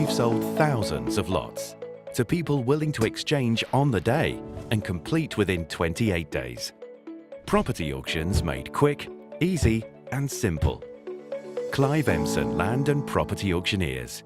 we've sold thousands of lots to people willing to exchange on the day and complete within 28 days. Property auctions made quick, easy and simple. Clive Emson Land and Property Auctioneers.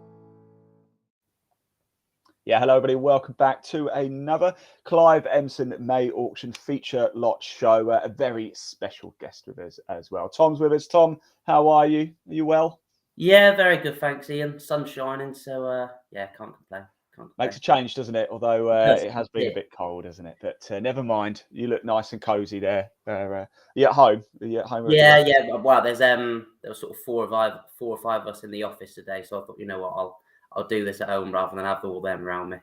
Yeah, hello everybody, welcome back to another Clive Emson May Auction feature lot show. A very special guest with us as well. Tom's with us. Tom, how are you? Are you well? Yeah, very good, thanks, Ian. Sun's shining, so yeah, can't complain. Makes a change, doesn't it? Although it has been a bit cold, hasn't it? But never mind. You look nice and cozy there. Are you at home? Are you at home? Yeah, yeah. Well, there was sort of four or five of us in the office today, so I thought, you know what, I'll do this at home rather than have all them around me.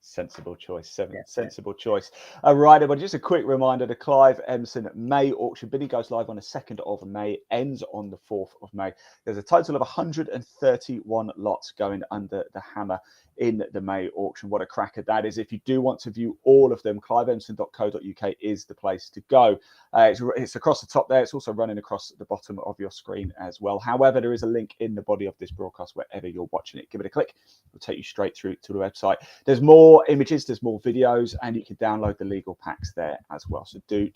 Sensible choice. Sensible choice. Right, everybody, just a quick reminder, the Clive Emson May auction bidding goes live on the 2nd of May, ends on the 4th of May. There's a total of 131 lots going under the hammer in the May auction. What a cracker that is. If you do want to view all of them, cliveemson.co.uk is the place to go. It's across the top there. It's also running across the bottom of your screen as well. However, there is a link in the body of this broadcast wherever you're watching it. Give it a click. It'll take you straight through to the website. There's more images, there's more videos, and you can download the legal packs there as well. So do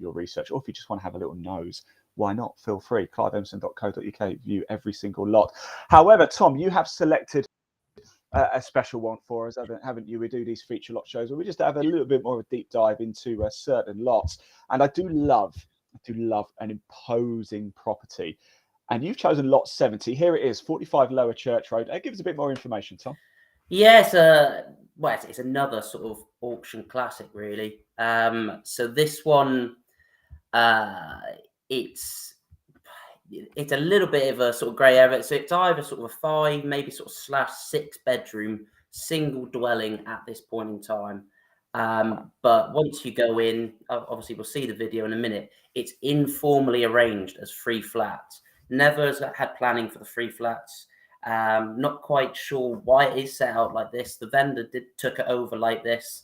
your research. Or if you just want to have a little nose, why not? Feel free. cliveemson.co.uk, view every single lot. However, Tom, you have selected a special one for us, haven't you? We do these feature lot shows where we just have a little bit more of a deep dive into certain lots. And I do love an imposing property. And you've chosen lot 70. Here it is, 45 Lower Church Road. Give us a bit more information, Tom. Yes, well, it's another sort of auction classic, really. So this one, it's a little bit of a sort of grey area. So it's either sort of a 5, maybe sort of /6 bedroom single dwelling at this point in time. But once you go in, obviously we'll see the video in a minute. It's informally arranged as 3 flats. Never has had planning for the 3 flats. Not quite sure why it is set out like this. The vendor took it over like this.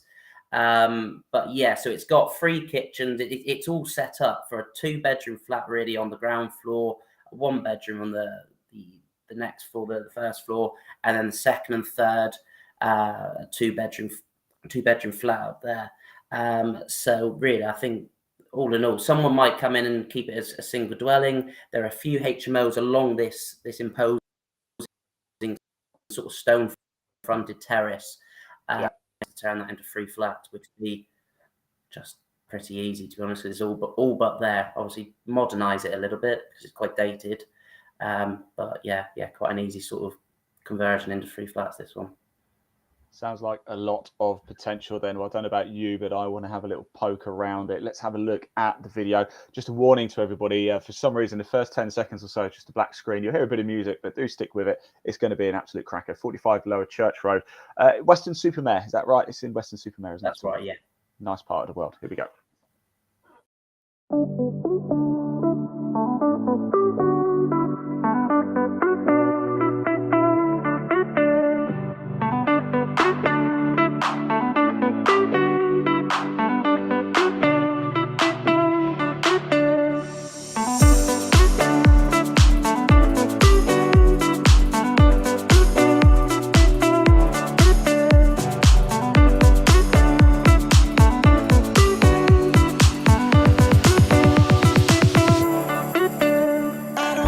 But yeah, so it's got 3 kitchens. It's all set up for a 2-bedroom flat really on the ground floor, 1 bedroom on the next floor, the first floor, and then the second and third 2-bedroom flat up there. So really, I think all in all, someone might come in and keep it as a single dwelling. There are a few HMOs along this imposing sort of stone fronted terrace. To turn that into 3 flats, which would be just pretty easy, to be honest. It's all but there. Obviously modernize it a little bit because it's quite dated, but yeah, quite an easy sort of conversion into 3 flats, this one. Sounds like a lot of potential then. Well, I don't know about you, but I want to have a little poke around it. Let's have a look at the video. Just a warning to everybody, for some reason, the first 10 seconds or so, just a black screen. You'll hear a bit of music, but do stick with it. It's going to be an absolute cracker. 45 Lower Church Road. Weston-super-Mare, is that right? It's in Weston-super-Mare, isn't it? That's right, yeah. Nice part of the world. Here we go. I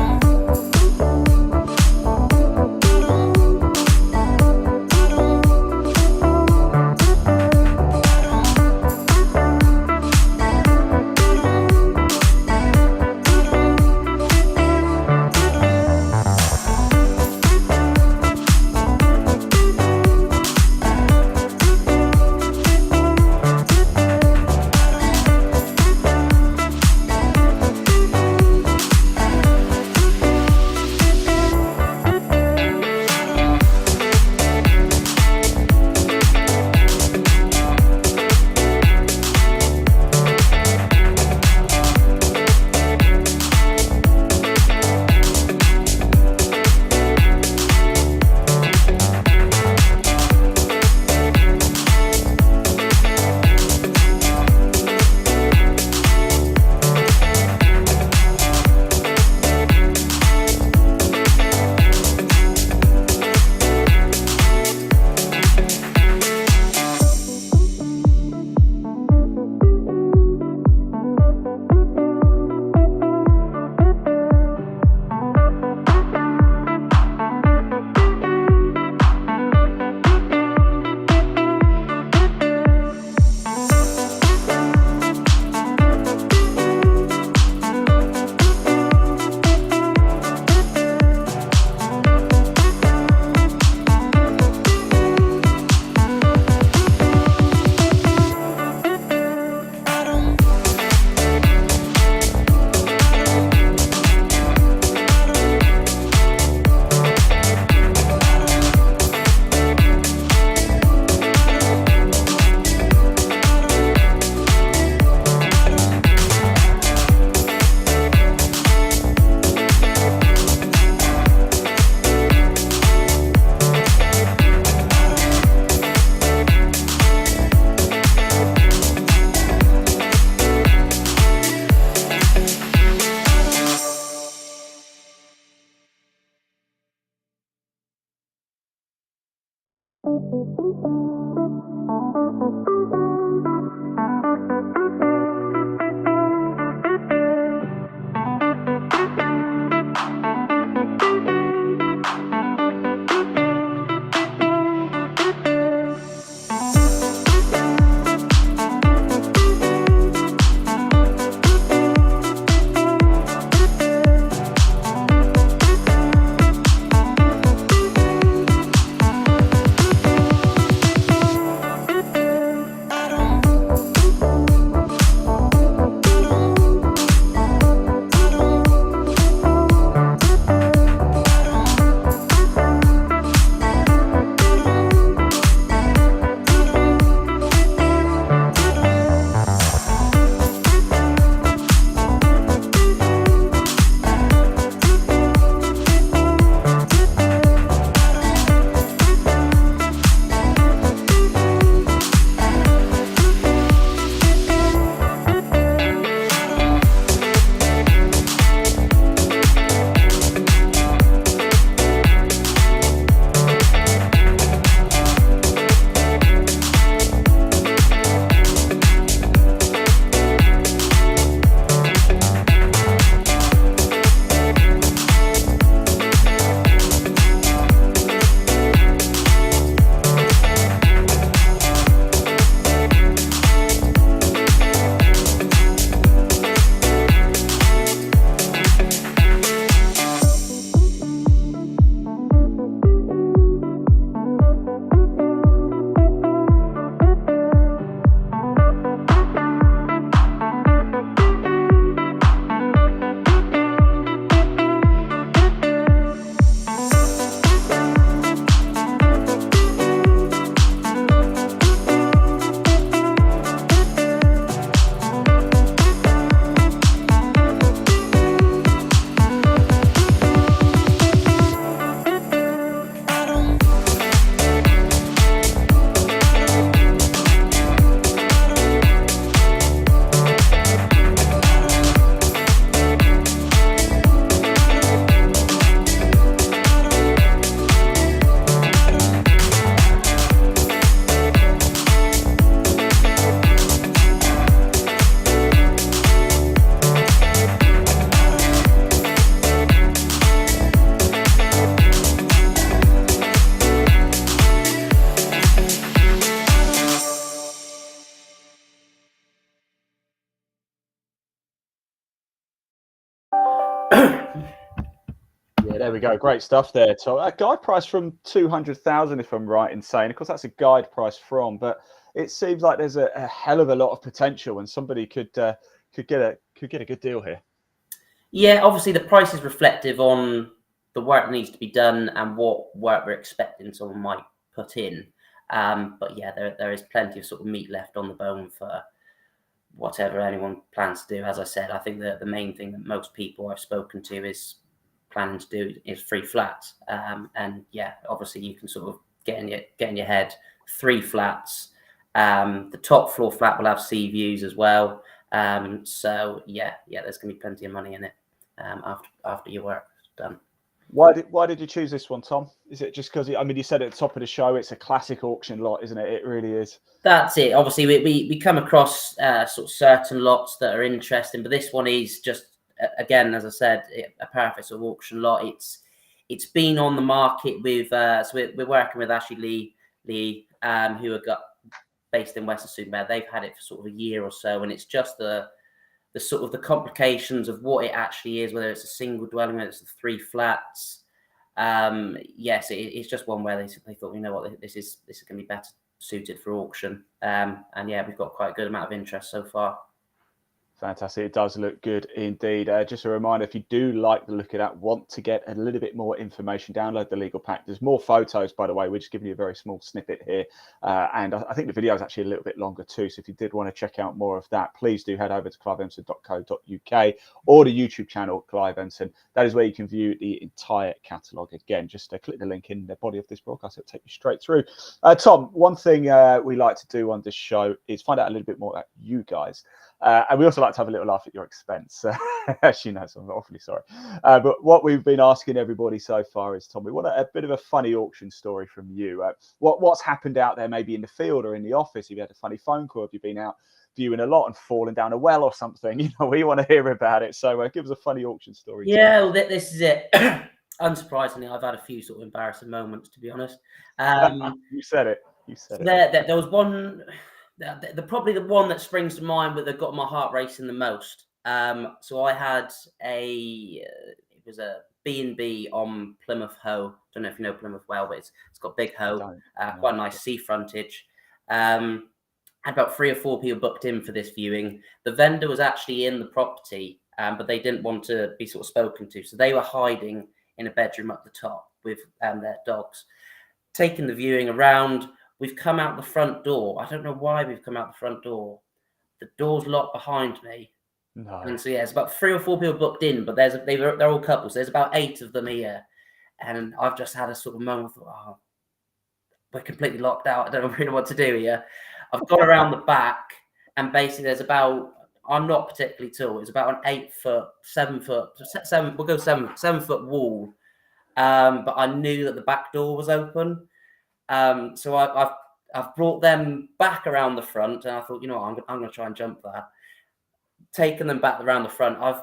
Yeah, there we go. Great stuff there, Tom. A guide price from 200,000, if I'm right in saying. Of course, that's a guide price from, but it seems like there's a hell of a lot of potential, and somebody could get a good deal here. Yeah, obviously the price is reflective on the work that needs to be done and what work we're expecting someone might put in. But yeah, there is plenty of sort of meat left on the bone for whatever anyone plans to do. As I said, I think that the main thing that most people I've spoken to is planning to do is 3 flats. And yeah, obviously you can sort of get in your head 3 flats. The top floor flat will have sea views as well. So yeah, there's going to be plenty of money in it after your work's done. Why did you choose this one, Tom? Is it just because, I mean, you said at the top of the show, it's a classic auction lot, isn't it? It really is. That's it. Obviously, we come across sort of certain lots that are interesting, but this one is just, again, as I said, a perfect sort of auction lot. It's been on the market with, so we're working with Ashley Lee, who are based in Weston-super-Mare. They've had it for sort of a year or so, and it's just the sort of the complications of what it actually is, whether it's a single dwelling, whether it's the 3 flats. Yes, it's just one where they thought, you know what, this is going to be better suited for auction. And yeah, we've got quite a good amount of interest so far. Fantastic. It does look good indeed. Just a reminder, if you do like the look of that, want to get a little bit more information, download the legal pack. There's more photos, by the way. We're just giving you a very small snippet here. And I think the video is actually a little bit longer too. So if you did want to check out more of that, please do head over to cliveemson.co.uk or the YouTube channel, Clive Emson. That is where you can view the entire catalogue. Again, just click the link in the body of this broadcast. It'll take you straight through. Tom, one thing we like to do on this show is find out a little bit more about you guys. And we also like to have a little laugh at your expense. As you know, so I'm awfully sorry. But what we've been asking everybody so far is, Tom, we want a bit of a funny auction story from you. What's happened out there, maybe in the field or in the office? Have you had a funny phone call? Have you been out viewing a lot and fallen down a well or something? You know, we want to hear about it. So give us a funny auction story. Yeah, well, this is it. Unsurprisingly, I've had a few sort of embarrassing moments, to be honest. You said it. You said it. There was one, probably the one that springs to mind that got my heart racing the most. So I had it was a B&B on Plymouth Hoe. Don't know if you know Plymouth well, but it's got big hoe, quite a nice sea frontage. Had about 3 or 4 people booked in for this viewing. The vendor was actually in the property, but they didn't want to be sort of spoken to, so they were hiding in a bedroom up the top with their dogs. Taking the viewing around, we've come out the front door. I don't know why we've come out the front door. The door's locked behind me. No. And so, yeah, it's about 3 or 4 people booked in, but they're all couples. There's about 8 of them here. And I've just had a sort of moment, oh, we're completely locked out. I don't really know what to do here. I've gone around the back, and basically there's about, I'm not particularly tall, it's about an 8 foot, 7 foot, we'll go 7 foot wall. But I knew that the back door was open. So I've brought them back around the front, and I thought, you know what, I'm going to try and jump that. Taken them back around the front. I've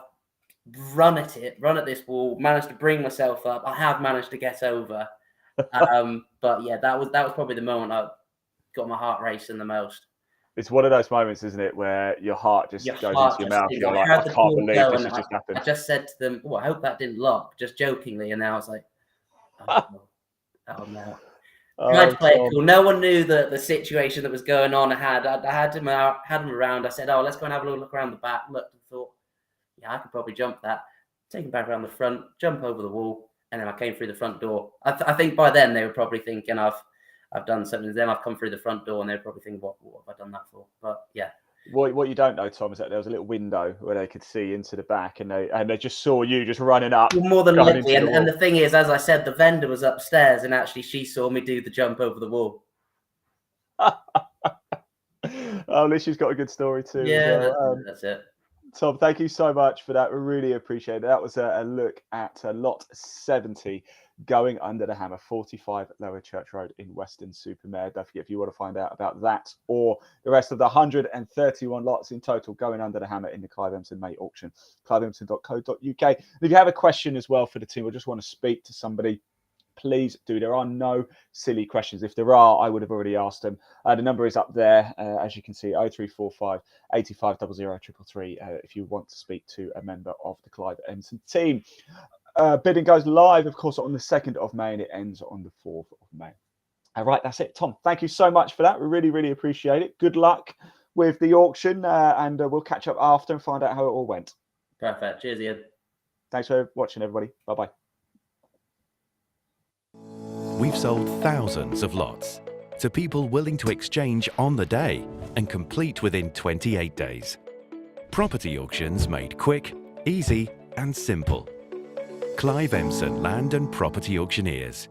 run at this wall, managed to bring myself up. I have managed to get over. But yeah, that was probably the moment I got my heart racing the most. It's one of those moments, isn't it, where your heart just goes into your mouth. You're like, I can't believe this has just happened. I just said to them, "Oh, I hope that didn't lock," just jokingly, and then I was like, "Oh no." Tried to play it cool. No one knew the situation that was going on. I had them around. I said, "Oh, let's go and have a little look around the back." Looked and thought, "Yeah, I could probably jump that." Take them back around the front, jump over the wall, and then I came through the front door. I think by then they were probably thinking I've done something. Then I've come through the front door, and they're probably thinking, what have I done that for? But yeah. What you don't know, Tom, is that there was a little window where they could see into the back, and they just saw you just running up. Well, more than likely, and the thing is, as I said, the vendor was upstairs, and actually she saw me do the jump over the wall. At least she's got a good story too. Yeah, that's it. Tom, thank you so much for that. We really appreciate it. That was a look at lot 70 going under the hammer, 45 Lower Church Road in Weston-super-Mare. Don't forget, if you want to find out about that or the rest of the 131 lots in total going under the hammer in the Clive Emson May Auction, cliveemson.co.uk. And if you have a question as well for the team or just want to speak to somebody, please do. There are no silly questions. If there are, I would have already asked them. The number is up there, as you can see, 0345 85 00 333 if you want to speak to a member of the Clive Emson team. Bidding goes live, of course, on the 2nd of May, and it ends on the 4th of May. All right, that's it. Tom, thank you so much for that. We really, really appreciate it. Good luck with the auction, and we'll catch up after and find out how it all went. Perfect. Cheers, Ian. Thanks for watching, everybody. Bye-bye. We've sold thousands of lots to people willing to exchange on the day and complete within 28 days. Property auctions made quick, easy and simple. Clive Emson Land and Property Auctioneers.